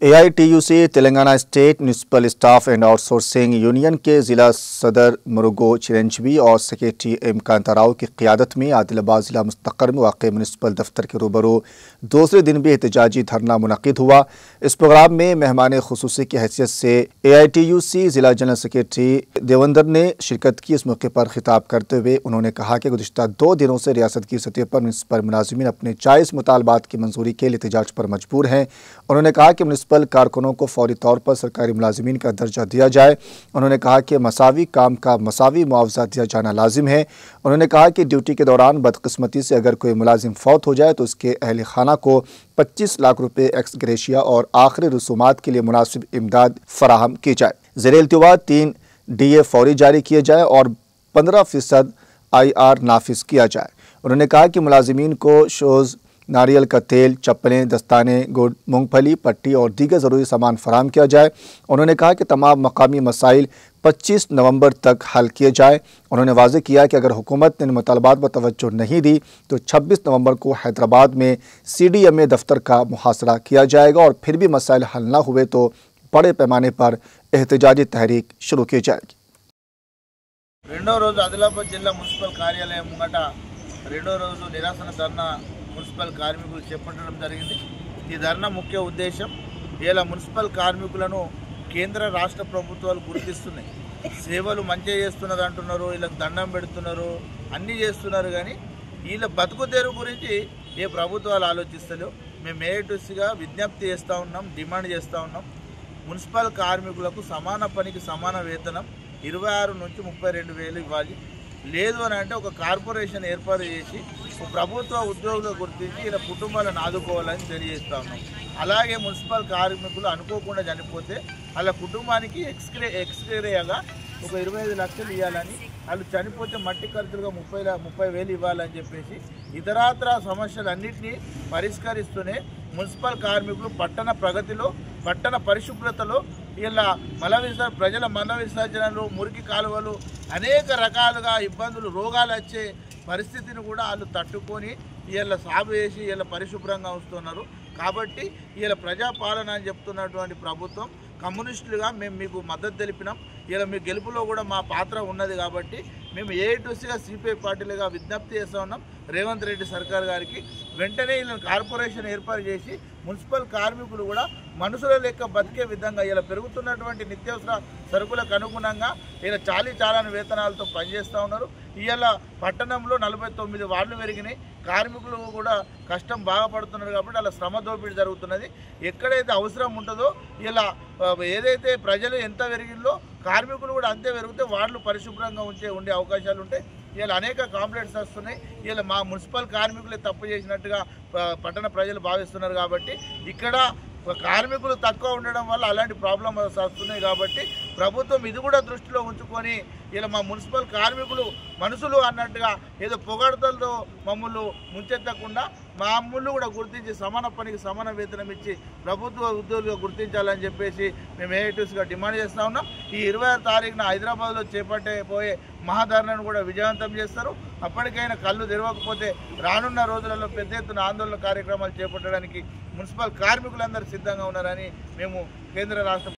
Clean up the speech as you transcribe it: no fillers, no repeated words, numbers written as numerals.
AITUC Telangana state municipal staff and outsourcing union के जिला सदर मुरुगो चिरंजीवी और सेक्रेटरी एम कांताराव की क़ियादत में आदिलाबाद जिला मुस्तक़र में वाक़ म्यूनसिपल दफ्तर के रूबरू दूसरे दिन भी एहतजाजी धरना मुनक़िद हुआ। इस प्रोग्राम में मेहमान ख़ुसूसी की हैसियत से AITUC जिला जनरल सेक्रेटरी देवेंद्र ने शिरकत की। इस मौके पर खिताब करते हुए उन्होंने कहा कि गुज़िश्ता 2 दिनों से रियासत की सतह पर म्यूनसिपल मुलाज़िमीन अपने जायज़ मुतालबात की मंजूरी के लिए एहतजाज पर मजबूर हैं। उन्होंने कहा कि म्यूनसिपल कारकुनों को फौरी तौर पर सरकारी मुलाजिमीन का दर्जा दिया जाए। उन्होंने कहा कि मसावी काम का मसावी मुआवजा दिया जाना लाजिम है। उन्होंने कहा कि ड्यूटी के दौरान बदकिस्मती से अगर कोई मुलाजिम फौत हो जाए तो उसके अहल खाना को 25 लाख रुपये एक्स ग्रेशिया और आखिरी रसूमात के लिए मुनासिब इमदाद फराहम की जाए। ज़ेरे इल्तिवा 3 DA फौरी जारी किए जाए और 15% IR नाफिज किया जाए। उन्होंने कहा कि मुलाजिमीन को शोज़, नारियल का तेल, चप्पलें, दस्ताने, गुड़, मूंगफली, पट्टी और दीगर ज़रूरी सामान फराहम किया जाए। उन्होंने कहा कि तमाम मकामी मसाइल 25 नवंबर तक हल किए जाए। उन्होंने वाज़ेह किया कि अगर हुकूमत ने इन मुतालबात पर तवज्जो नहीं दी तो 26 नवंबर को हैदराबाद में CDMA दफ्तर का मुहासरा किया जाएगा और फिर भी मसाइल हल न हुए तो बड़े पैमाने पर एहतजाजी तहरीक शुरू की जाएगी। రెండో రోజు ఆదిలాబాద్ జిల్లా మున్సిపల్ కార్యాలయం ముంగట రెండో రోజు నిరాసన ధర్నా మున్సిపల్ కార్మికులు చేపట్టడం జరిగింది। ఈ ధర్నా ముఖ్య ఉద్దేశం ఇలా మున్సిపల్ కార్మికులను కేంద్ర రాష్ట్ర ప్రభుత్వాలు గుర్తిస్తున్నాయి, సేవలు మంచిగా చేస్తున్నారు అంటున్నారు, వీళ్ళకి దండం పెడుతున్నారు, అన్నీ చేస్తున్నారు, కానీ వీళ్ళ బతుకు తెరువు గురించి ఏ ప్రభుత్వాలు ఆలోచిస్తలేవు। మేము AITUCగా విజ్ఞప్తి చేస్తూ ఉన్నాం, డిమాండ్ చేస్తూ ఉన్నాం, మున్సిపల్ కార్మికులకు సమాన పనికి సమాన వేతనం 26 నుంచి 32,000 ఇవ్వాలి। లేదు అని అంటే ఒక కార్పొరేషన్ ఏర్పాటు చేసి ప్రభుత్వ ఉద్యోగులు గుర్తించి ఇలా కుటుంబాలను ఆదుకోవాలని తెలియజేస్తూ ఉన్నాం। అలాగే మున్సిపల్ కార్మికులు అనుకోకుండా చనిపోతే వాళ్ళ కుటుంబానికి ఎక్స్గ్రేయాగా ఒక 25 లక్షలు ఇవ్వాలని, వాళ్ళు చనిపోతే మట్టి ఖర్చులుగా 30,000 ఇవ్వాలని చెప్పేసి ఇతరాతర సమస్యలన్నింటినీ పరిష్కరిస్తూనే మున్సిపల్ కార్మికులు పట్టణ ప్రగతిలో, పట్టణ పరిశుభ్రతలో, ఇలా ప్రజల మల విసర్జనలు, మురికి కాలువలు, అనేక రకాలుగా ఇబ్బందులు, రోగాలు వచ్చే పరిస్థితిని కూడా వాళ్ళు తట్టుకొని ఇలా సాగు చేసి ఇలా పరిశుభ్రంగా ఉంచుతున్నారు। కాబట్టి ఇలా ప్రజాపాలన అని చెప్తున్నటువంటి ప్రభుత్వం కమ్యూనిస్టులుగా మేము మీకు మద్దతు తెలిపినాం। ఇలా మీ గెలుపులో కూడా మా పాత్ర ఉన్నది కాబట్టి మేము AITUCగా CPI పార్టీలుగా విజ్ఞప్తి చేస్తూ ఉన్నాం రేవంత్ రెడ్డి సర్కార్ గారికి, వెంటనే వీళ్ళని కార్పొరేషన్ ఏర్పాటు చేసి మున్సిపల్ కార్మికులు కూడా మనుషుల లెక్క బతికే విధంగా ఇలా పెరుగుతున్నటువంటి నిత్యావసర సరుకులకు అనుగుణంగా ఇలా చాలాని వేతనాలతో పనిచేస్తూ ఉన్నారు। ఇలా పట్టణంలో 49 వార్డులు పెరిగినాయి, కార్మికులు కూడా కష్టం బాగా పడుతున్నారు కాబట్టి అలా శ్రమ దోపిడీ జరుగుతున్నది। ఎక్కడైతే అవసరం ఉంటుందో ఇలా ఏదైతే ప్రజలు ఎంత పెరిగిందో కార్మికులు కూడా అంతే పెరిగితే వార్డులు పరిశుభ్రంగా ఉండే అవకాశాలు ఉంటాయి। ఇలా అనేక కంప్లైంట్స్ వస్తున్నాయి, ఇలా మా మున్సిపల్ కార్మికులే తప్పు చేసినట్టుగా పట్టణ ప్రజలు భావిస్తున్నారు కాబట్టి ఇక్కడ కార్మికులు తక్కువ ఉండడం వల్ల అలాంటి ప్రాబ్లమ్స్ వస్తున్నాయి। కాబట్టి ప్రభుత్వం ఇది కూడా దృష్టిలో ఉంచుకొని ఇలా మా మున్సిపల్ కార్మికులు మనుషులు అన్నట్టుగా ఏదో పొగడతలతో మమ్మల్ని ముంచెత్తకుండా మమ్మల్ని కూడా గుర్తించి సమాన పనికి సమాన వేతనం ఇచ్చి ప్రభుత్వ ఉద్యోగులుగా గుర్తించాలని చెప్పేసి మేము AITUCగా డిమాండ్ చేస్తూ ఉన్నాం। ఈ 26 తారీఖున హైదరాబాద్లో చేపట్టబోయే మహాధర్నాను కూడా విజయవంతం చేస్తారు। అప్పటికైనా కళ్ళు తెరవకపోతే రానున్న రోజులలో పెద్ద ఎత్తున ఆందోళన కార్యక్రమాలు చేపట్టడానికి మున్సిపల్ కార్మికులందరూ సిద్ధంగా ఉన్నారని మేము కేంద్ర రాష్ట్ర